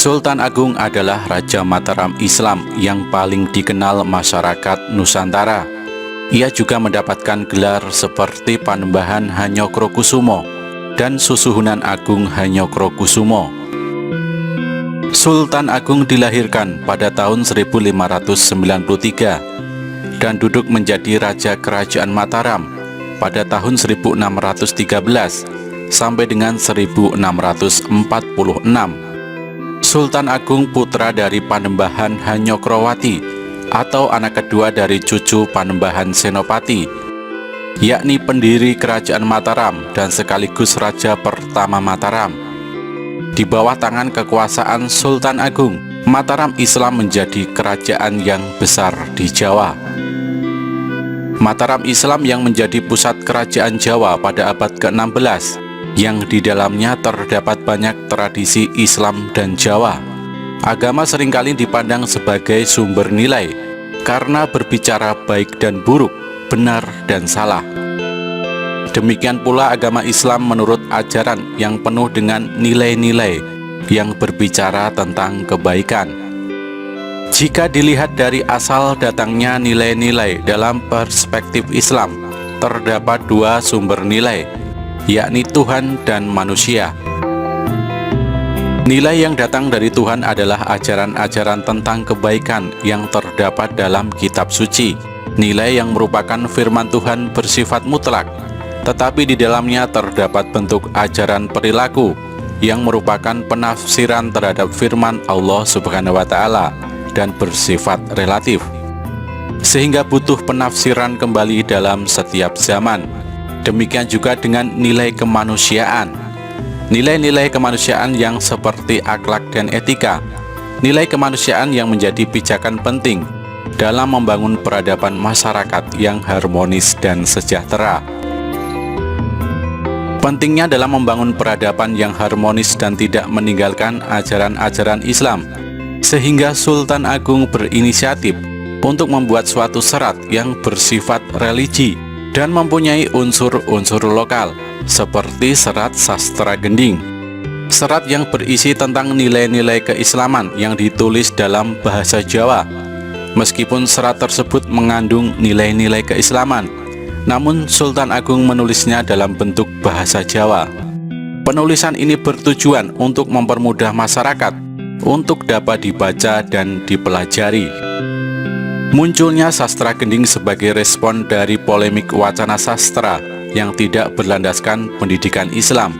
Sultan Agung adalah Raja Mataram Islam yang paling dikenal masyarakat Nusantara. Ia juga mendapatkan gelar seperti Panembahan Hanyokrokusumo dan Susuhunan Agung Hanyokrokusumo. Sultan Agung dilahirkan pada tahun 1593 dan duduk menjadi Raja Kerajaan Mataram pada tahun 1613 sampai dengan 1646. Sultan Agung putra dari Panembahan Hanyokrowati atau anak kedua dari cucu Panembahan Senopati, yakni pendiri Kerajaan Mataram dan sekaligus Raja pertama Mataram. Di bawah tangan kekuasaan Sultan Agung, Mataram Islam menjadi kerajaan yang besar di Jawa. Mataram Islam yang menjadi pusat kerajaan Jawa pada abad ke-16, yang di dalamnya terdapat banyak tradisi Islam dan Jawa. Agama seringkali dipandang sebagai sumber nilai karena berbicara baik dan buruk, benar dan salah. Demikian pula agama Islam menurut ajaran yang penuh dengan nilai-nilai yang berbicara tentang kebaikan. Jika dilihat dari asal datangnya nilai-nilai dalam perspektif Islam, terdapat dua sumber nilai, yakni Tuhan dan manusia. Nilai yang datang dari Tuhan adalah ajaran-ajaran tentang kebaikan yang terdapat dalam kitab suci. Nilai yang merupakan firman Tuhan bersifat mutlak, tetapi di dalamnya terdapat bentuk ajaran perilaku yang merupakan penafsiran terhadap firman Allah Subhanahu wa Ta'ala dan bersifat relatif, sehingga butuh penafsiran kembali dalam setiap zaman. Demikian juga dengan nilai kemanusiaan. Nilai-nilai kemanusiaan yang seperti akhlak dan etika. Nilai kemanusiaan yang menjadi pijakan penting dalam membangun peradaban masyarakat yang harmonis dan sejahtera. Pentingnya dalam membangun peradaban yang harmonis dan tidak meninggalkan ajaran-ajaran Islam, sehingga Sultan Agung berinisiatif untuk membuat suatu serat yang bersifat religi dan mempunyai unsur-unsur lokal, seperti serat sastra gending. Serat yang berisi tentang nilai-nilai keislaman yang ditulis dalam bahasa Jawa. Meskipun serat tersebut mengandung nilai-nilai keislaman, namun Sultan Agung menulisnya dalam bentuk bahasa Jawa. Penulisan ini bertujuan untuk mempermudah masyarakat untuk dapat dibaca dan dipelajari. Munculnya sastra gending sebagai respon dari polemik wacana sastra yang tidak berlandaskan pendidikan Islam.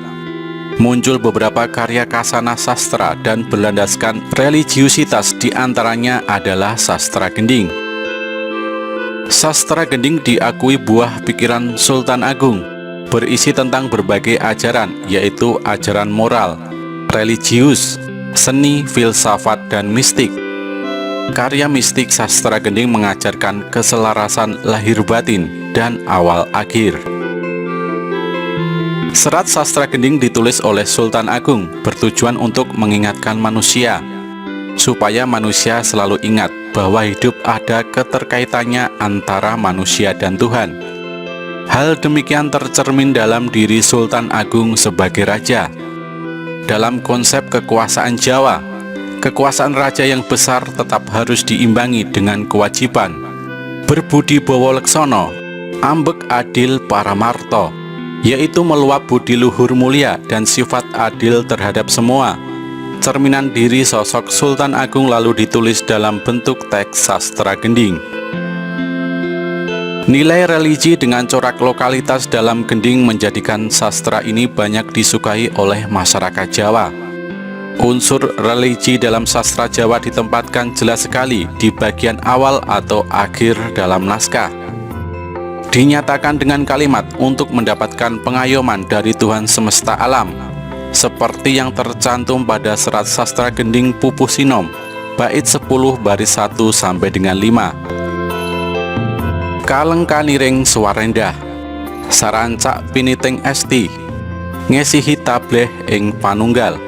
Muncul beberapa karya kasana sastra dan berlandaskan religiusitas, diantaranya adalah sastra gending. Sastra gending diakui buah pikiran Sultan Agung, berisi tentang berbagai ajaran, yaitu ajaran moral, religius, seni, filsafat, dan mistik. Karya mistik sastra gending mengajarkan keselarasan lahir batin dan awal akhir. Serat sastra gending ditulis oleh Sultan Agung bertujuan untuk mengingatkan manusia, supaya manusia selalu ingat bahwa hidup ada keterkaitannya antara manusia dan Tuhan. Hal demikian tercermin dalam diri Sultan Agung sebagai raja. Dalam konsep kekuasaan Jawa, kekuasaan raja yang besar tetap harus diimbangi dengan kewajiban berbudi bawa leksono, ambek adil paramarto, yaitu meluap budi luhur mulia dan sifat adil terhadap semua. Cerminan diri sosok Sultan Agung lalu ditulis dalam bentuk teks sastra gending. Nilai religi dengan corak lokalitas dalam gending menjadikan sastra ini banyak disukai oleh masyarakat Jawa. Unsur religi dalam sastra Jawa ditempatkan jelas sekali di bagian awal atau akhir dalam naskah. Dinyatakan dengan kalimat untuk mendapatkan pengayoman dari Tuhan semesta alam, seperti yang tercantum pada serat sastra gending Pupuh Sinom, bait 10 baris 1 sampai dengan 5. Kalengkaniring Swarendah, sarancak piniting esti, ngesihi tableh ing panunggal,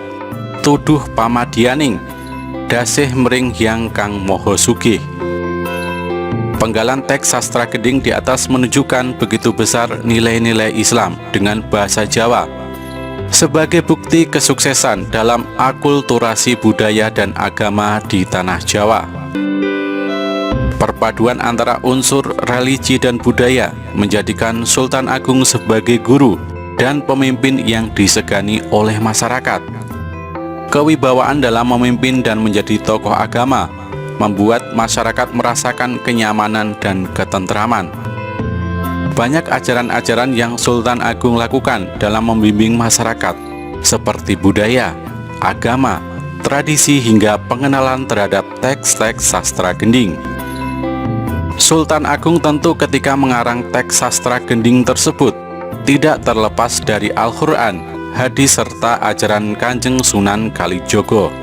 tuduh pamadianing, dasih mring hyang kang moho sugih. Penggalan teks sastra gending di atas menunjukkan begitu besar nilai-nilai Islam dengan bahasa Jawa. sebagai bukti kesuksesan dalam akulturasi budaya dan agama di tanah Jawa. Perpaduan antara unsur religi dan budaya menjadikan Sultan Agung sebagai guru dan pemimpin yang disegani oleh masyarakat. Kewibawaan dalam memimpin dan menjadi tokoh agama membuat masyarakat merasakan kenyamanan dan ketentraman. Banyak ajaran-ajaran yang Sultan Agung lakukan dalam membimbing masyarakat, seperti budaya, agama, tradisi hingga pengenalan terhadap teks-teks sastra Gending. Sultan Agung tentu ketika mengarang teks sastra Gending tersebut tidak terlepas dari Al-Quran, hadis serta ajaran Kanjeng Sunan Kalijogo.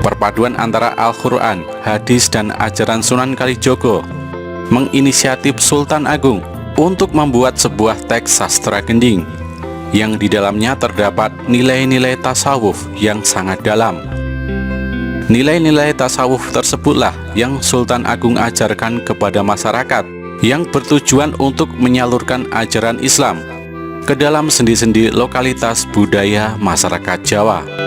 Perpaduan antara Al-Quran, hadis dan ajaran Sunan Kalijogo menginisiatif Sultan Agung untuk membuat sebuah teks sastra Gending yang di dalamnya terdapat nilai-nilai tasawuf yang sangat dalam. Nilai-nilai tasawuf tersebutlah yang Sultan Agung ajarkan kepada masyarakat yang bertujuan untuk menyalurkan ajaran Islam ke dalam sendi-sendi lokalitas budaya masyarakat Jawa.